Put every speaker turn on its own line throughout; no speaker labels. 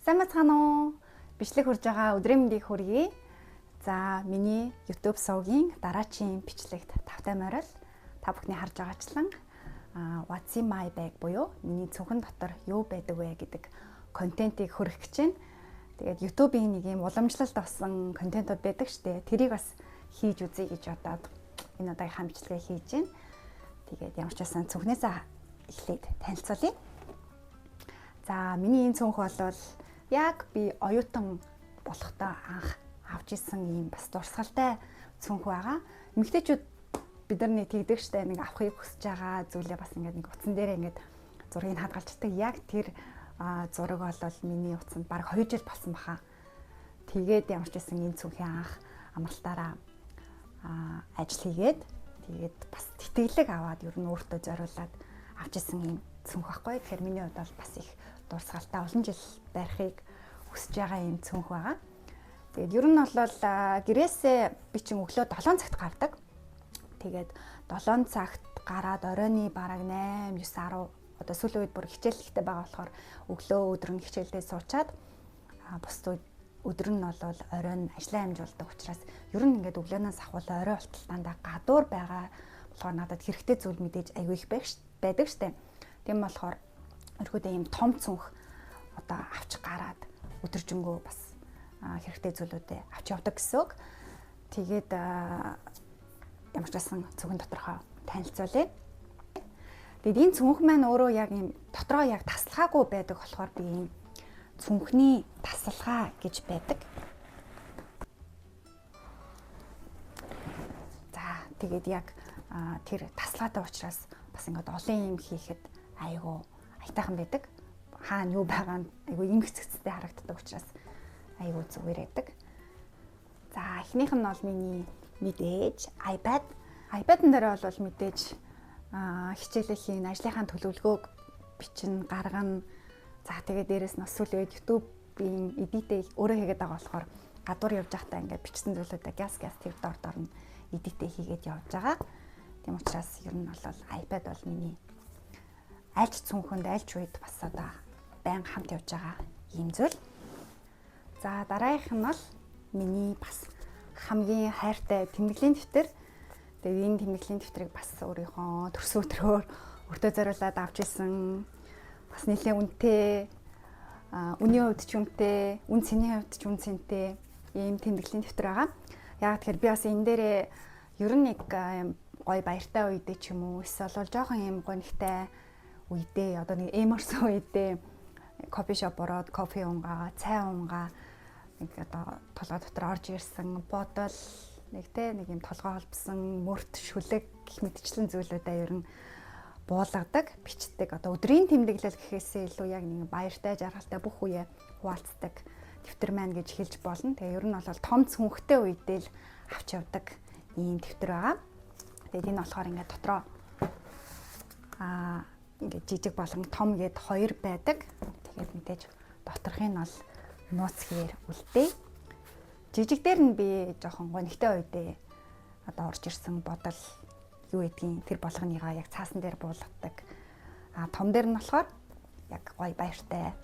Сайн бацгаана уу? Бичлэг хүрж байгаа өдрийн мэндийг хүргэе. За, миний YouTube сувгийн дараачийн бичлэгт тавтай морил та бүхний харж байгаачлан What's in my bag буюу миний цүнхэн дотор юу байдаг вэ гэдэг контентийг хүргэх гэж байна. Тэгээд YouTube-ийн нэг юм уламжлалт авсан контентууд байдаг штэ. Тэрийг бас хийж үзье гэж бодоод энэ удаагийн бичлэгээ хийж байна. Тэгээд ямар ч байсан цүнхнээсээ эхлээд танилцуулъя. За, миний энэ цүнх бол яг би оюутан болохдоо анх авч исэн юм бас дурсгалтай цүнх байгаа. Эмэгтэйчүүд бидний тэгдэг штэ нэг авахыг хүсэж байгаа зүйлээ бас ингээд нэг утсан дээр ингээд зургийг хадгалждаг. Яг тэр зураг бол миний утсанд баг 2 жил болсон баха. Тэгээд ямар ч байсан энэ цүнхийн анх амралтаараа ажил хийгээд тэгээд бас тэтгэлэг аваад ер нь өөртөө зориулаад авч исэн юм цүнх байхгүй. Тэгэхээр миний хувьд бол бас их дурсгалтай олон жил барихыг хүсэж байгаа юм цүнх байгаа. Тэгээд ер нь бол гэрээсээ би чинь өглөө 7 цагт гардаг. Тэгээд 7 цагт гараад оройны бараг 8, 9, 10 одоо сүүлийн үед бүр хичээлтэй байгаа болохоор өглөө өдөр нь хичээлдээ суучаад бус өдөр нь бол оройн ажлаа амжуулдаг учраас ер нь ингээд өглөөнөөс ахвал орой болтолтондоо гадуур байгаа болохоор надад хэрэгтэй зүйл мэдээж аягүй их байдаг штэ. Тийм болохоор өрхөдөө юм том цүнх одоо авч гараад өдөржингөө бас хэрэгтэй зүйлүүдээ авч явдаг гэсэн үг. Тэгээд ямар ч байсан цүнхэн доторхоо танилцуулъя. Тэгээд энэ цүнх маань өөрөө яг юм дотроо яг таслахаагүй байдаг болохоор би юм цүнхний тасалгаа гэж байдаг. За тэгээд яг тэр тасалгаатай учраас бас ингээд олон юм хийхэд айгүй айтайхан байдаг. Хаана юу байгаа нь айгүй юм хэцэцтэй харагддаг учраас айгүй зүгээр байдаг. За эхнийх нь бол миний мэдээж iPad. iPad-н дээр бол мэдээж хичээлээ хийн, ажлынхаа төлөвлөгөөг бичнэ, гаргана. За тэгээд дээрэс нь сүүлийн үед YouTube-ийн эдитээ өөрөө хийгээд байгаа болохоор гадуур явж байхдаа ингээд бичсэн зүйлүүдээ газ тэр дор нь эдитээ хийгээд явж байгаа. Тийм учраас ер нь бол iPad бол миний альч цүнхэнд альч үед бас одоо байн хамт явж байгаа юм зүйл. За дараагийнх нь бол миний бас хамгийн хайртай тэмдэглэлийн дэвтэр. Тэгээд энэ тэмдэглэлийн дэвтрийг бас өөрийнхөө төрсөн өдрөөр өртөө зориулаад авч ирсэн. Бас нэлээд үнэтэй, үнийн хувьд ч үнэтэй, үн цэнийн хувьд ч үн цэнтэй ийм тэмдэглэлийн дэвтэр байгаа. Яг тэгэхээр би бас энэ дээрээ ер нь нэг гоё баяртай үедээ ч юм уу эсвэл бол жоохон ийм гонигтай үедээ одоо нэг эморсон үедээ кофе шоп ороод кофе унгаа, цай унгаа нэг одоо толгой дотор орж ирсэн бодол нэг юм толгой холбосон мөрт шүлэг гэх мэтчлэн зүйлүүдээ ер нь буулгадаг, бичдэг. Одоо өдрийн тэмдэглэл гэхээсээ илүү яг нэг баяртай, жаргалтай бүх үе хуваалцдаг дэвтэр маань гэж хэлж болно. Тэгээ ер нь бол том цүнхтэй үедээ л авч явдаг ийм дэвтэр байгаа. Тэгээд энэ болохоор ингээд дотроо ингээд жижиг болон том гэд 2 байдаг. Тэгээд мэдээж доторхын нь бол нууц хээр үлдээ. Жижиг дээр нь би жоохон гонигтай үедээ одоо орж ирсэн бодол юу гэдгийг тэр болгоныгаа яг цаасан дээр буулгадаг. Том дээр нь болохоор яг гоё баяртай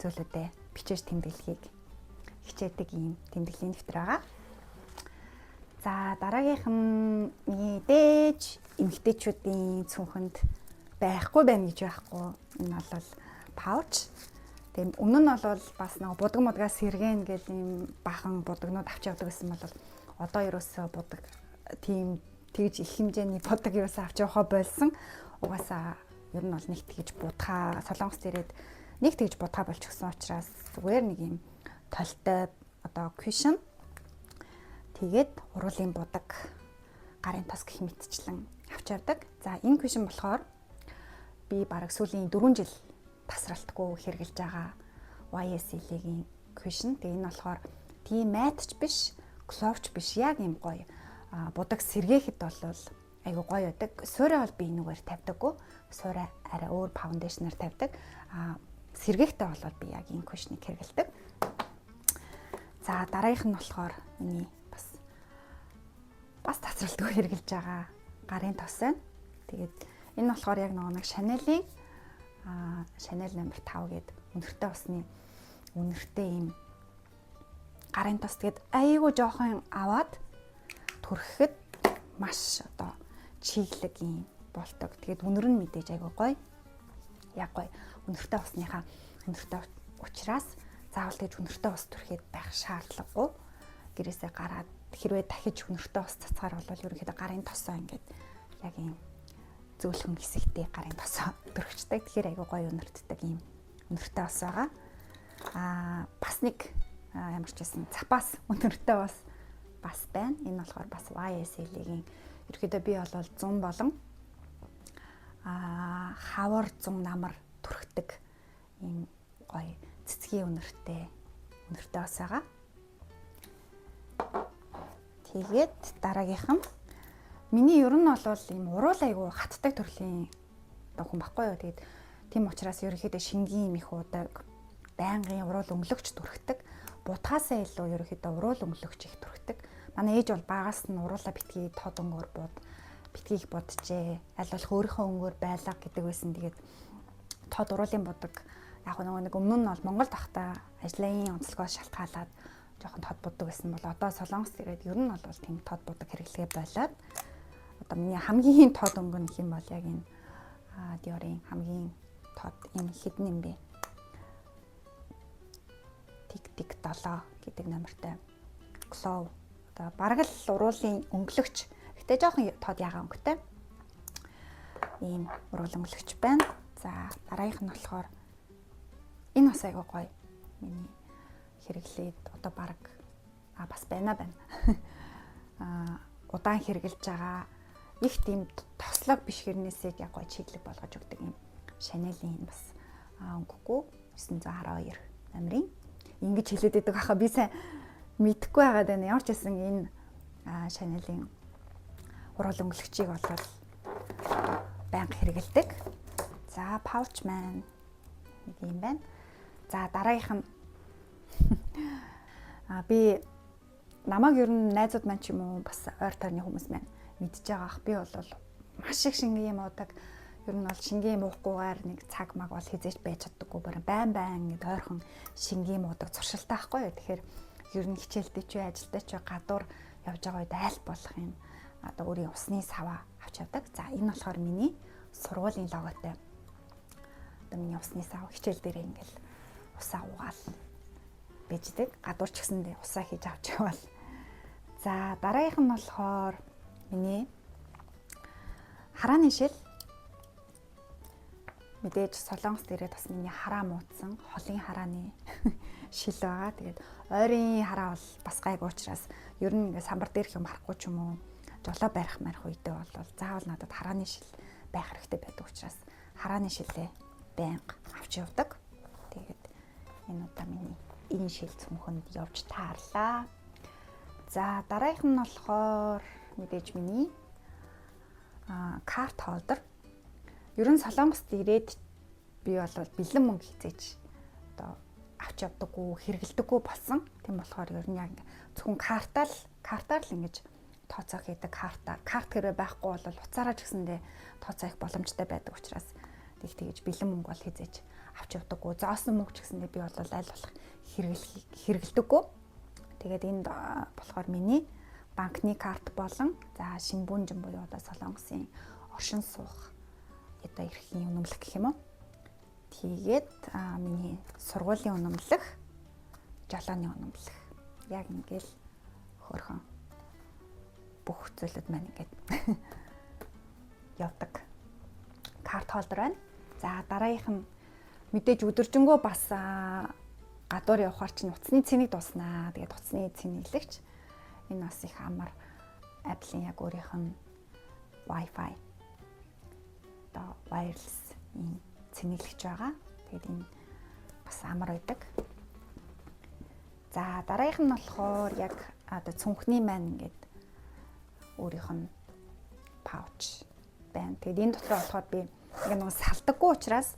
зүйлүүдээ бичиж тэмдэглэхийг хичээдэг ийм тэмдэглэлийн дэвтэр байгаа. За дараагийнх нь мэдээж эмэгтэйчүүдийн цүнхэнд байхгүй байна гэж байхгүй. Энэ бол пауч. Тэгээд өмнө нь бол бас нэг будаг мудгаас сэргэн гэл юм бахан будагнууд авч явдаг гэсэн бол одоо ерөөсөө будаг тийм тэгж их хэмжээний будаг ерөөсөө авч явахаа болсон. Угаасаа ер нь бол нэг тэгж будхаа солонгос дээрээд нэг тэгж будхаа болчихсон учраас зүгээр нэг юм толтой одоо кушн тэгээд уруулын будаг гарын тос гэх мэтчлэн авч явдаг. За энэ кушн болохоор би бараг сүүлийн 4 жил тасралтгүй хэрэгжилж байгаа YSL-ийн кушн. Тэгээ энэ болохоор тийм майтч биш, кловч биш, яг юм гоё. Будаг сэргээхэд бол айгу гоё байдаг. Суурай бол би энэгээр тавьдаггүй. Суурай арай өөр фаундейшнаар тавьдаг. Сэргээхтэй бол би яг энэ кушныг хэрэгэлдэг. За дараагийнх нь болохоор миний бас тасралтгүй хэрэгжилж байгаа гарын тос байна. Тэгээд энэ болохоор яг нэг Chanel-ийн Chanel No. 5 гээд өнөртэй усны үнэртэй юм гарын тос. Тэгээд айгүй жоохон аваад түрхэхэд маш одоо чиглэг юм болдог. Тэгээд үнэр нь мэдээж айгүй гоё. Яг гоё үнэртэй усныхаа үнэртэй учраас заавал тэгж үнэртэй ус түрхээд байх шаардлагагүй. Гэрээсээ гараад хэрвээ дахиж үнэртэй ус цацгаар бол ерөнхийдөө гарын тосоо ингээд яг юм зөөлхөн хэсэгтээ гарын тосоо түрхчдэг. Тэгэхээр айгүй гоё үнэртдэг юм үнэртэй ус байгаа. Бас нэг ямар ч байсан цапаас үнэртэй ус бас байна. Энэ болохоор бас YSL-ийн ерөөдөө би бол 100 болон хавар 100 намар түрхдэг ийм гоё цэцгийн үнэртэй ус байгаа. Тэгээд дараагийнх нь миний ер нь бол ийм уруул айгу хатдаг төрлийн хүн баггүй юу. Тэгээд тийм учраас ерөөхдөө шингийн юм их удаг, байнгын уруул өнгөлөгч түрхдэг. Бутгаасаа илүү ерөөхдөө уруул өнгөлөгч их түрхдэг. Манай ээж бол багаас нь уруулаа битгий тод өнгөөр битгийх боджээ. Аль болох өөрийнхөө өнгөөр байлаа гэдэг байсан. Тэгээд тод уруулын будаг яг нэг өмнө нь бол Монголд байхдаа ажлын онцлогоос шалтгаалаад жоохон тод будаг байсан бол одоо Солонгост ирээд ер нь бол тийм тод будаг хэрэглэгээ болоод одоо миний хамгийн тод өнгө нь хэм бол яг энэ Dior-ийн хамгийн тод энэ хэдэн юм бэ? Тик 7 гэдэг номертой Glow. Одоо бараг л уруулын өнгөлөгч. Гэтэ жоохон тод ягаан өнгөтэй. Ийм уруул өнгөлөгч байна. За дараагийнх нь болохоор энэ бас айгүй гоё. Миний хэрэглээд одоо бараг бас байна. Удаан хэрэгжилж байгаа их тийм тослог биш хэрнээсээ яг гоё чиглэг болгож өгдөг юм. Chanel-ийн бас өнгөгүй 912 номерын ингэж хэлээд байдаг хаа би сайн мэдэхгүй байгаад байна. Ямар ч байсан энэ Chanel-ийн уруул өнгөлөгчийг болоод байнга хэрэгэлдэг. За pouch man нэг юм байна. За дараагийнх нь би намайг ер нь найзууд маань ч юм уу бас ойр тойрны хүмүүс маань мэдж байгаа ах. Би бол маш их шингийн юм уудаг. Ер нь бол шингийн юм уухгүйгээр нэг цаг маг бол хизээч байж чаддаггүй. Байн ингээд ойрхон шингийн юм уудаг зуршилтай байхгүй юу. Тэгэхээр ер нь хичээлдээ ч ажилдаа ч гадуур явж байгаа үед айл болох юм одоо өөрийн усны саваа авч явдаг. За энэ болохоор миний сургуулийн логотой. Одоо миний усны сав хичээл дээр ингээл усаа уугаал бэждэг. Гадуур ч гэсэндээ усаа хийж авч явал. За дараагийнх нь болохоор миний харааны шил. Мэдээж Солонгост ирээд бас миний хараа муудсан холын харааны шил байгаа. Тэгээд ойрын хараа бол бас гайгүй учраас ер нь ингээ самбар дээрх юм харахгүй ч юм уу жолоо барих үедээ бол заавал надад харааны шил байх хэрэгтэй байдаг учраас харааны шилээ байнга авч явдаг. Тэгээд энэ удаа миний энэ шил цөмхөнд явж таарлаа. За дараагийнх нь болохоор мэдээж миний карт холдер. Ер нь Солонгост ирээд би бол бэлэн мөнгө хизээж одоо авч явдаггүй, хэрэгэлдэггүй болсон. Тийм болохоор ер нь яг зөвхөн картаар л ингэж тооцоо хийдэг картаар. Карт хэрэг байхгүй бол уцаараа ч гэсэндээ тооцоо их боломжтой байдаг учраас тэгж бэлэн мөнгө бол хизээж авч явдаггүй. Зоосон мөнгө ч гэсэндээ би бол аль болох хэрэгэлдэггүй. Тэгээд энд болохоор миний банкны карт болон за шинбүнжин буюу одоо Солонгосын оршин суух одоо эрхийн үнэмлэх гэх юм уу. Тэгээд миний сургуулийн үнэмлэх, жолооны үнэмлэх. Яг ингээл хөрхөн бүх зүйлүүд маань ингээд явдаг. Карт холдер байна. За дараагийнх нь мэдээж өдөржингөө бас гадуур явахаар чинь утасны цэнийг дуснаа. Тэгээд утасны цэний хэлэгч. Энэ бас их амар Apple-ийн яг өөрийнх нь Wi-Fi одоо wireless ийм цэнэглэгч байгаа. Тэгээд энэ бас амар байдаг. За дараагийнх нь болохоор яг одоо цүнхний маань ингээд өөрийнх нь pouch байна. Тэгээд энэ дотор болохоор би ингээд нэг салдаггүй учраас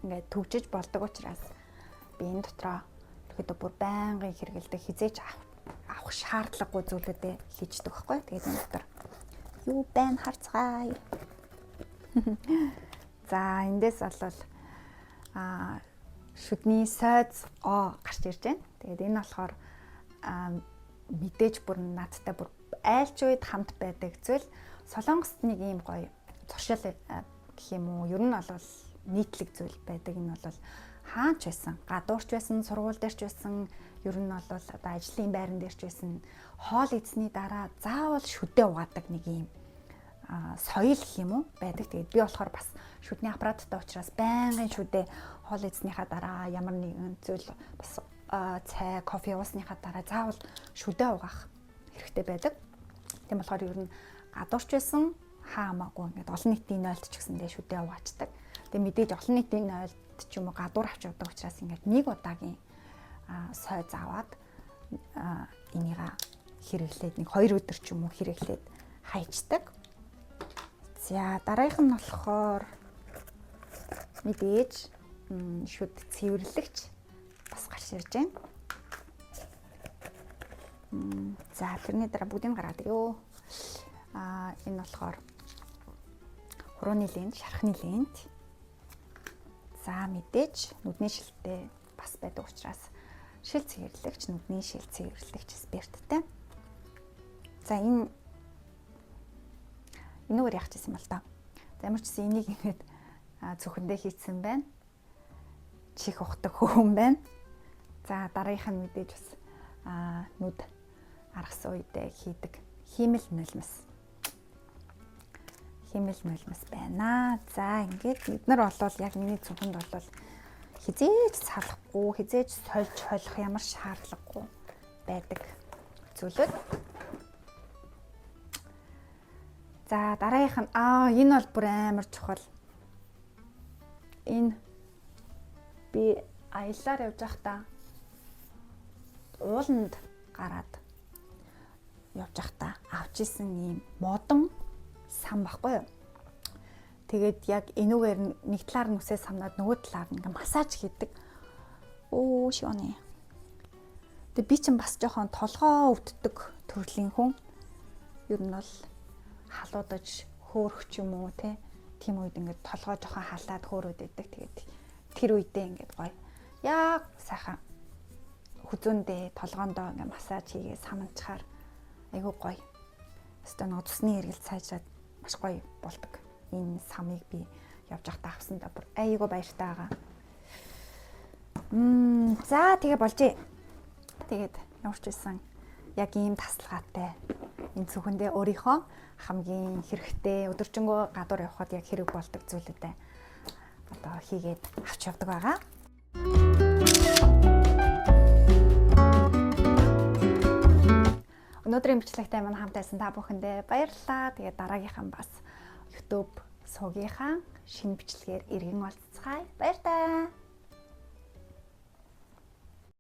ингээд төвжиж болдог учраас би энэ дотроо ихэд бүр байнгын хэрэгэлдэг хизээч авах шаардлагагүй зүйлүүдээ хийждэг байхгүй. Тэгээд энэ дотор юу байна харцгаая. За эндээс бол шүдний сойз гарч ирж байна. Тэгээд энэ болохоор мэдээж бүр надтай бүр айлч үед хамт байдаг зүйл. Солонгост нэг ийм гоё зуршил гэх юм уу, ер нь бол нийтлэг зүйл байдаг. Энэ бол хаач байсан, гадуурч байсан, сургууль дээрч байсан, ер нь бол одоо ажлын байран дээрч байсан, хоол идсний дараа заавал шүдээ угаадаг нэг ийм соёл гэх юм уу байдаг. Тэгээд би болохоор бас шүдний аппараттай учраас байнгын шүдээ хоол идснийхаа дараа ямар нэгэн зүйл бас цай, кофе уусныхаа дараа заавал шүдээ угаах хэрэгтэй байдаг. Тийм болохоор ер нь гадуурч байсан хаамаагүй ингээд олон нийтийн нойлд ч гэсэндээ шүдээ угаачдаг. Тэгээ мэдээж олон нийтийн нойлд ч юм уу гадуур авч явдаг учраас ингээд нэг удаагийн сойз аваад энийга хэрэглээд нэг 2 өдөр ч юм уу хэрэглээд хайчдаг. За дараагийнх нь болохоор мэдээж шүд цэвэрлэгч бас гарч ирж байна. За тэрний дараа бүгдийг гаргаад өгөө. Энэ болохоор хурууны лент, шархны лент. За мэдээж нүдний шилтэй бас байдаг учраас шил цэвэрлэгч, нүдний шил цэвэрлэгч спирттэй. За энэгээр яах гэсэн юм бол та. За ямар ч гэсэн энийг ингээд цүхэндээ хийцэн байна. Чих ухдаг хүн байна. За дараагийнх нь мэдээж бас нүд аргасан үедээ хийдэг хиймэл нулимс. Хиймэл нулимс байна. За ингээд бид нар болвол яг миний цүхэнд болвол хизээж салахгүй, хизээж сольж холих ямар шаардлагагүй байдаг зүйлүүд. За дараагийнх нь энэ бол бүр амар чухал. Энэ би аяллаар явж байхдаа ууланд гараад явж байхдаа авч исэн ийм модон сам баггүй юу. Тэгээд яг энүүгээр нэг талаар нь үсээ самнаад нөгөө талаар нь ингээ массаж хийдэг. Шиони. Тэгээд би чинь бас жоохон толгоо өвддөг төрлийн хүн. Ер нь бол халуудаж хөөрөх ч юм уу тийм үед ингээд толгой жоохон халаад хөөрөөд идэг. Тэгээд тэр үедээ ингээд гоё яг сайхан хүзүүндээ толгоондоо ингээд массаж хийгээ саманчаар айгуу гоё. Өстө нэг цусны эргэлт сайжраад маш гоё болдог. Энэ самыг би явж байхдаа авсандаа бүр айгуу баяртай байгаа. За тэгээ болжээ. Тэгээд ямар ч байсан яг ийм тасалгаатай энэ цүхэндээ өөрийнхөө хамгийн хэрэгтэй өдөржингөө гадуур явхад яг хэрэг болдог зүйлүүдээ одоо хийгээд авч явдаг байгаа. Өнөөдрийн бичлэгтэй маань хамт байсан та бүхэндээ баярлалаа. Тэгээд дараагийнхан бас YouTube сувгийнхаа шинэ бичлэгээр иргэн уулзцгаая. Баяр таа.